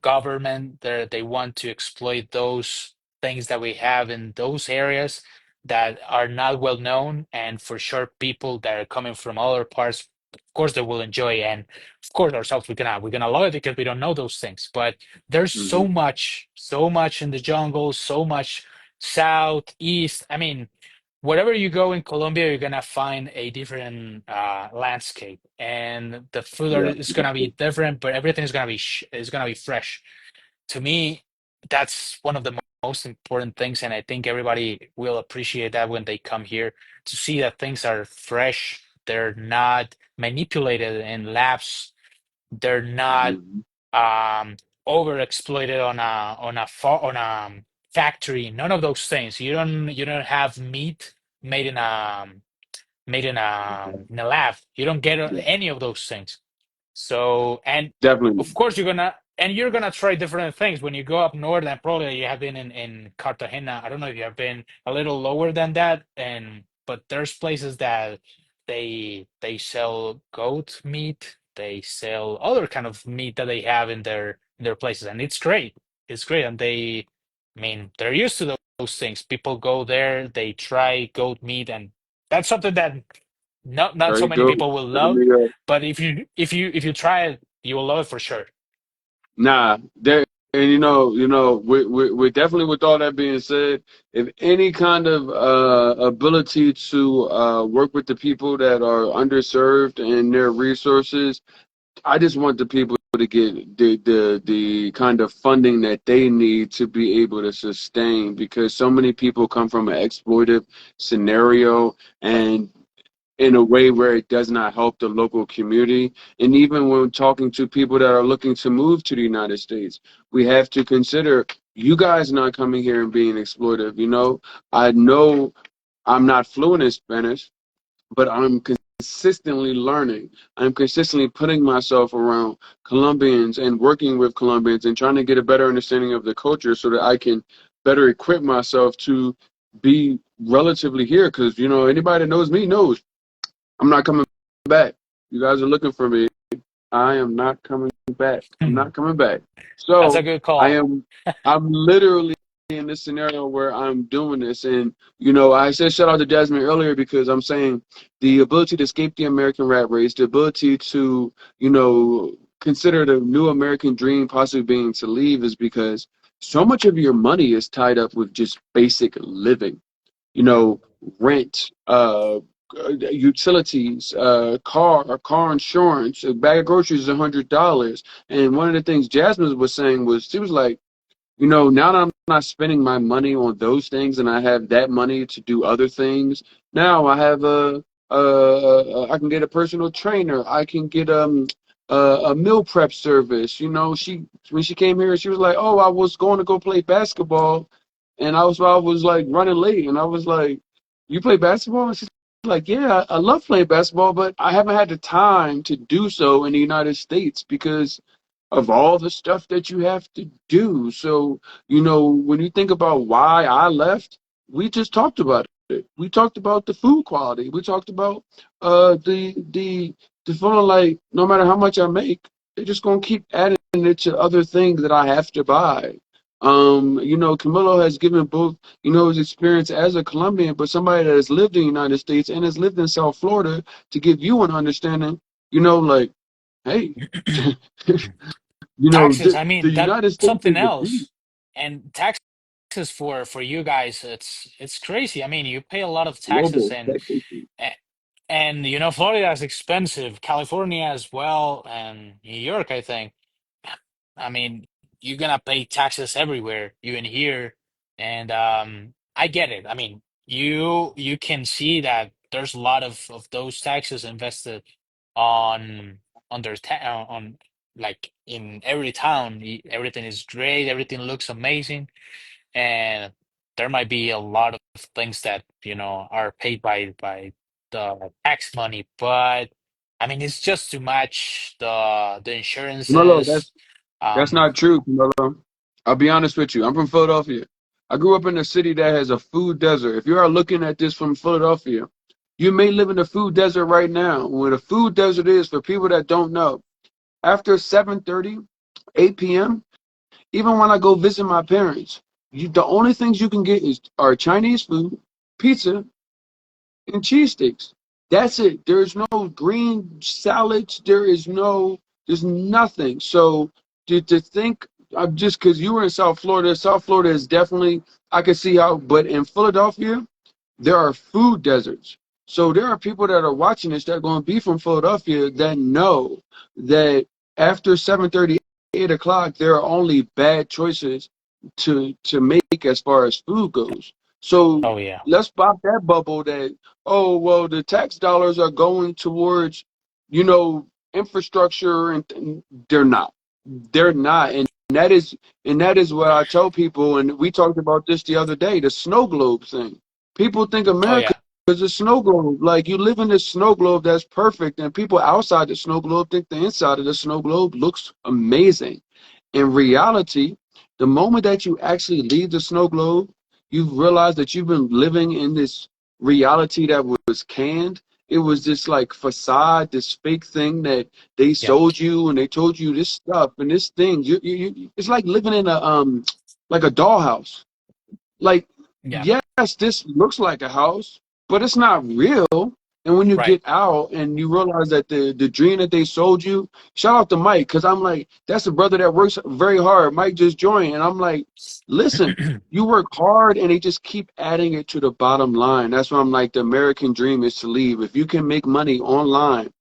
government, they want to exploit those things that we have in those areas that are not well known, and for sure people that are coming from other parts, of course they will enjoy, and of course ourselves we're gonna love it because we don't know those things. But there's Hmm. so much in the jungle, so much south, east. I mean, wherever you go in Colombia, you're gonna find a different landscape, and the food Yeah. is gonna be different, but everything is gonna be fresh. To me, that's one of the most important things, and I think everybody will appreciate that when they come here to see that things are fresh. They're not manipulated in labs. They're not Hmm. um, over exploited on a factory. None of those things. You don't have meat made in a lab. You don't get Yeah. any of those things. So, and Definitely. of course you're gonna try different things when you go up north, and probably you have been in Cartagena. I don't know if you have been a little lower than that, and but there's places that they sell goat meat, they sell other kind of meat that they have in their places, and it's great. It's great, and I mean, they're used to those things. People go there, they try goat meat, and that's something that not There so you many go. people will Let love, me, but if you try it, you will love it for sure. Nah, there, and we're definitely, with all that being said, if any kind of ability to work with the people that are underserved and their resources, I just want the people to get the kind of funding that they need to be able to sustain, because so many people come from an exploitive scenario, and in a way where it does not help the local community. And even when talking to people that are looking to move to the United States, we have to consider you guys not coming here and being exploitive. I know I'm not fluent in Spanish, but I'm consistently learning. I'm consistently putting myself around Colombians and working with Colombians and trying to get a better understanding of the culture so that I can better equip myself to be relatively here. Because, anybody that knows me knows I'm not coming back. You guys are looking for me. I am not coming back. I'm Hmm. not coming back. That's a So good I call. am. I'm literally in this scenario where I'm doing this, and I said shout out to Jasmine earlier because I'm saying the ability to escape the American rat race, the ability to consider the new American dream possibly being to leave, is because so much of your money is tied up with just basic living, you know, rent, utilities, car insurance. A bag of groceries is $100. And one of the things Jasmine was saying was, she was like, now that I'm not spending my money on those things and I have that money to do other things, now I have I can get a personal trainer. I can get a meal prep service. She when she came here, she was like, "Oh, I was going to go play basketball, and I was like running late, and I was like, you play basketball?" And she's like, "Yeah, I love playing basketball, but I haven't had the time to do so in the United States because of all the stuff that you have to do." So, when you think about why I left, we just talked about it. We talked about the food quality. We talked about the feeling like no matter how much I make, they're just gonna keep adding it to other things that I have to buy. Camilo has given both, his experience as a Colombian, but somebody that has lived in the United States and has lived in South Florida, to give you an understanding, like, hey, Taxes, the that's United States something is the beast. else. And taxes for you guys, it's crazy. I mean, you pay a lot of taxes, Global and taxation. Florida is expensive, California as well, and New York, I think. I mean, you're gonna pay taxes everywhere, even here, and I get it. I mean, you can see that there's a lot of those taxes invested on on like in every town. Everything is great, everything looks amazing, and there might be a lot of things that are paid by the tax money, but I mean, it's just too much. The Camilo, insurances. that's um not true, Camilo. I'll be honest with you. I'm from Philadelphia. I grew up in a city that has a food desert. If you are looking at this from Philadelphia, you may live in a food desert right now. What a food desert is, for people that don't know, after 7:30, 8 p.m., even when I go visit my parents, the only things you can get are Chinese food, pizza, and cheesesteaks. That's it. There's no green salads. There's nothing. So to think, I'm just because you were in South Florida is definitely, I can see how, but in Philadelphia, there are food deserts. So there are people that are watching this that are going to be from Philadelphia that know that after 7:30, 8 o'clock, there are only bad choices to make as far as food goes. So Oh yeah. let's pop that bubble that, oh well, the tax dollars are going towards, infrastructure, and they're not. They're not. And that is what I tell people, and we talked about this the other day, the snow globe thing. People think Oh America yeah. is a snow globe. Like, you live in this snow globe that's perfect, and people outside the snow globe think the inside of the snow globe looks amazing. In reality, the moment that you actually leave the snow globe, you've realized that you've been living in this reality that was canned. It was this like facade, this fake thing that they Yep. sold you, and they told you this stuff and this thing. It's like living in like a dollhouse. Like, Yeah. yes, this looks like a house, but it's not real. And when you Right. get out and you realize that the dream that they sold you, shout out to Mike, because I'm like, that's a brother that works very hard. Mike just joined, and I'm like, listen, you work hard, and they just keep adding it to the bottom line. That's why I'm like, the American dream is to leave. If you can make money online,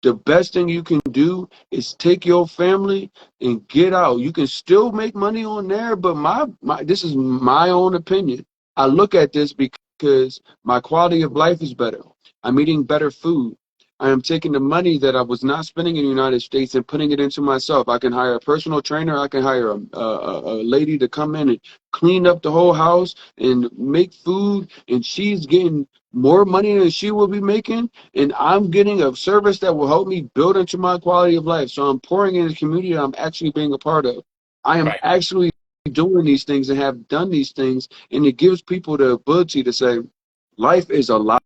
the best thing you can do is take your family and get out. You can still make money on there, but my this is my own opinion. I look at this because my quality of life is better. I'm eating better food. I am taking the money that I was not spending in the United States and putting it into myself. I can hire a personal trainer. I can hire a lady to come in and clean up the whole house and make food, and she's getting more money than she will be making, and I'm getting a service that will help me build into my quality of life. So I'm pouring in the community that I'm actually being a part of. I am Right. actually doing these things and have done these things, and it gives people the ability to say, life is a lot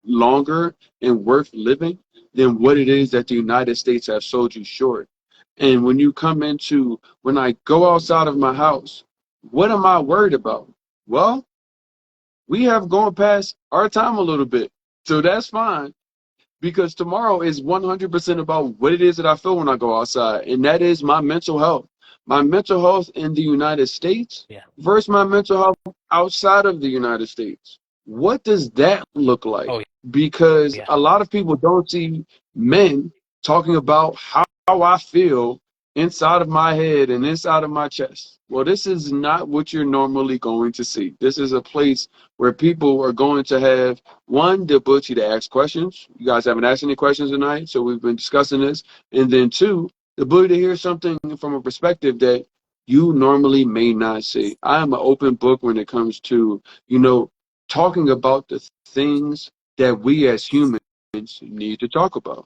longer and worth living than what it is that the United States have sold you short. And when I go outside of my house, what am I worried about? Well, we have gone past our time a little bit. So that's fine, because tomorrow is 100% about what it is that I feel when I go outside, and that is my mental health. My mental health in the United States Yeah. versus my mental health outside of the United States. What does that look like? Oh Because yeah. a lot of people don't see men talking about how I feel inside of my head and inside of my chest. Well, this is not what you're normally going to see. This is a place where people are going to have, one, the ability to ask questions. You guys haven't asked any questions tonight, so we've been discussing this. And then two, the ability to hear something from a perspective that you normally may not see. I am an open book when it comes to, talking about the things that we as humans need to talk about.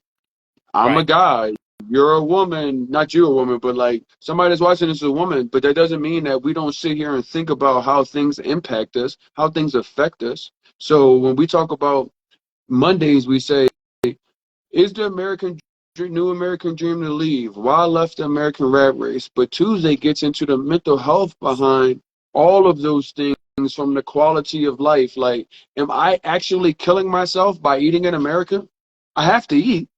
I'm a Right. guy. You're a woman. Not you a woman, but like somebody that's watching this is a woman. But that doesn't mean that we don't sit here and think about how things impact us, how things affect us. So when we talk about Mondays, we say, is the new American dream to leave? Why left the American rat race? But Tuesday gets into the mental health behind all of those things, from the quality of life. Like, am I actually killing myself by eating in America? I have to eat,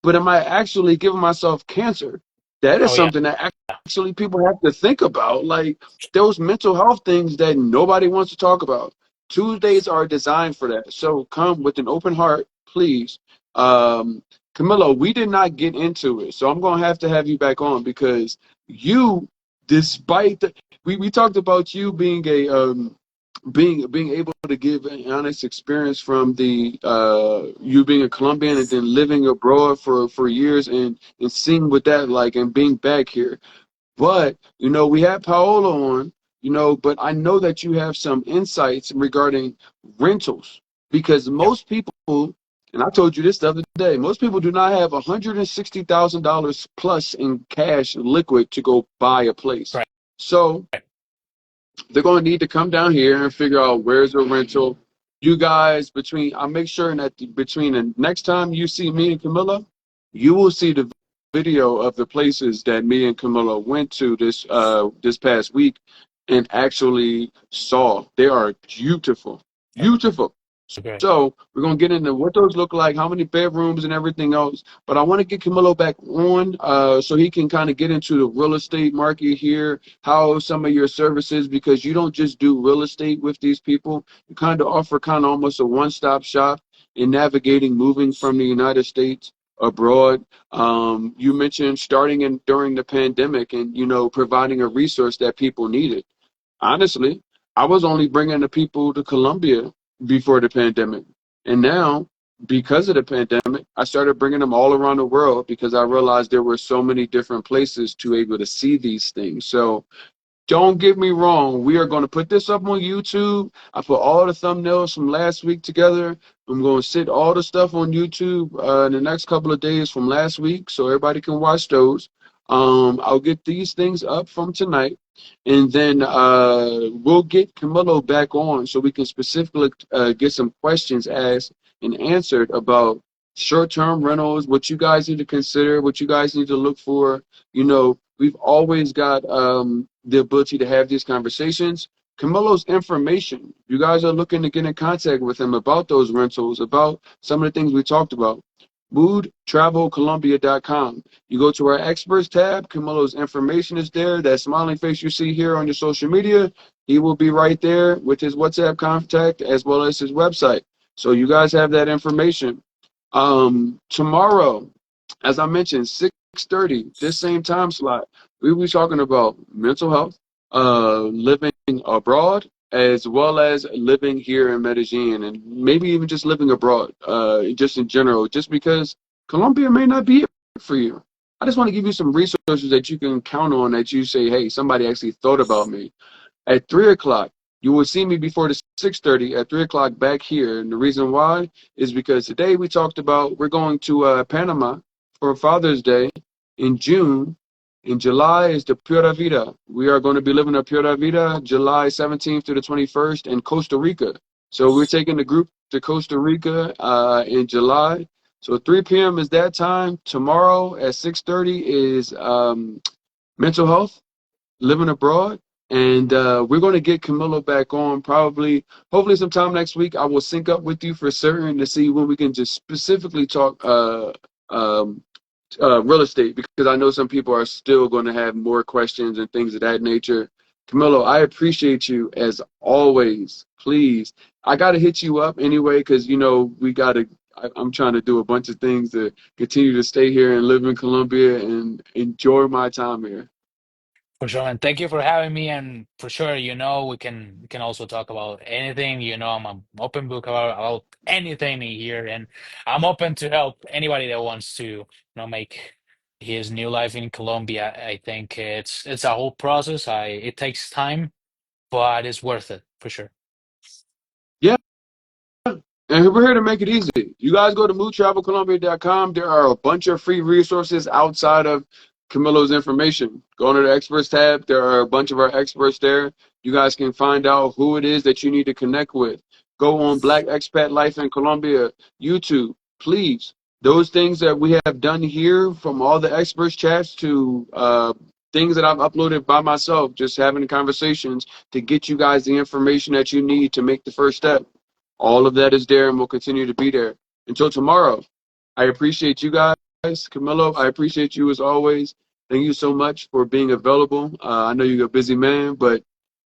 but am I actually giving myself cancer? That is Oh yeah. something that actually people have to think about. Like, those mental health things that nobody wants to talk about. Tuesdays are designed for that. So come with an open heart, please. Um, Camilo, we did not get into it, so I'm gonna have to have you back on, because you, despite we talked about you being a being able to give an honest experience from the you being a Colombian and then living abroad for years, and seeing what that like, and being back here. But we had Paolo on, but I know that you have some insights regarding rentals, because Yep. most people, and I told you this the other day, most people do not have $160,000 plus in cash liquid to go buy a place. Right. So Right. they're going to need to come down here and figure out where's a rental. You guys, I'll make sure that between the next time you see me and Camilla, you will see the video of the places that me and Camilla went to this past week and actually saw. They are beautiful, beautiful. Okay. So we're gonna get into what those look like, how many bedrooms and everything else. But I want to get Camilo back on, so he can kind of get into the real estate market here, how some of your services, because you don't just do real estate with these people. You kind of offer kind of almost a one-stop shop in navigating moving from the United States abroad. You mentioned starting in during the pandemic and providing a resource that people needed. Honestly, I was only bringing the people to Colombia before the pandemic. And now, because of the pandemic, I started bringing them all around the world because I realized there were so many different places to able to see these things. So don't get me wrong. We are going to put this up on YouTube. I put all the thumbnails from last week together. I'm going to sit all the stuff on YouTube in the next couple of days from last week so everybody can watch those. I'll get these things up from tonight. And then we'll get Camilo back on so we can specifically get some questions asked and answered about short-term rentals, what you guys need to consider, what you guys need to look for. We've always got the ability to have these conversations. Camilo's information, you guys are looking to get in contact with him about those rentals, about some of the things we talked about. moodtravelcolombia.com. You go to our experts tab, Camilo's information is there. That smiling face you see here on your social media, he will be right there with his WhatsApp contact as well as his website. So you guys have that information. Tomorrow, as I mentioned, 6:30, this same time slot, we will be talking about mental health, living abroad, as well as living here in Medellin, and maybe even just living abroad, just in general, just because Colombia may not be it for you. I just want to give you some resources that you can count on that you say, hey, somebody actually thought about me. At 3 o'clock, you will see me before the 6:30 at 3 o'clock back here. And the reason why is because today we talked about we're going to Panama for Father's Day in June. In July is the Pura Vida. We are going to be living a Pura Vida July 17th to the 21st in Costa Rica. So we're taking the group to Costa Rica in July. So 3 p.m. is that time. Tomorrow at 6:30 is mental health, living abroad. And we're going to get Camilo back on hopefully sometime next week. I will sync up with you for certain to see when we can just specifically talk um, real estate, because I know some people are still going to have more questions and things of that nature. Camilo, I appreciate you as always. Please, I got to hit you up anyway because, I'm trying to do a bunch of things to continue to stay here and live in Colombia and enjoy my time here. For sure, and thank you for having me. And for sure, we can also talk about anything. I'm an open book about anything here, and I'm open to help anybody that wants to, make his new life in Colombia. I think it's a whole process. It takes time, but it's worth it for sure. Yeah. And we're here to make it easy. You guys go to moodtravelcolombia.com. There are a bunch of free resources outside of Camilo's information. Go into the experts tab. There are a bunch of our experts there. You guys can find out who it is that you need to connect with. Go on Black Expat Life in Colombia, YouTube. Please, those things that we have done here, from all the experts chats to things that I've uploaded by myself, just having conversations to get you guys the information that you need to make the first step. All of that is there and will continue to be there until tomorrow. I appreciate you guys. Camilo, I appreciate you as always. Thank you so much for being available. I know you're a busy man, but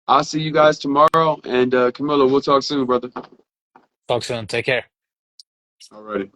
I'll see you guys tomorrow. And Camilo, we'll talk soon, brother. Talk soon. Take care. Alrighty.